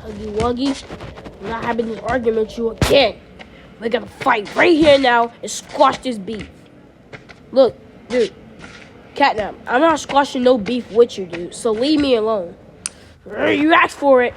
Huggy Wuggy, I'm not having this argument with you again. We're gonna fight right here now and squash this beef. Look, dude, Catnap, I'm not squashing no beef with you, dude, so leave me alone. You asked for it.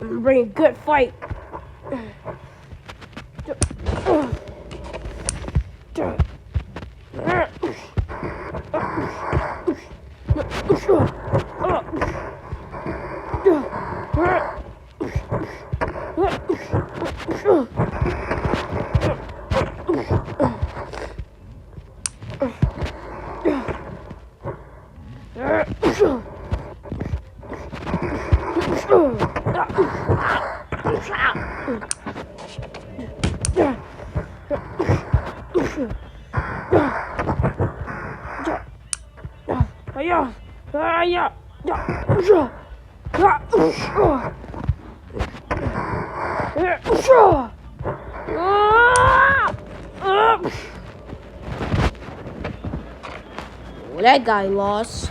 I'm gonna bring a good fight. Well, that guy lost.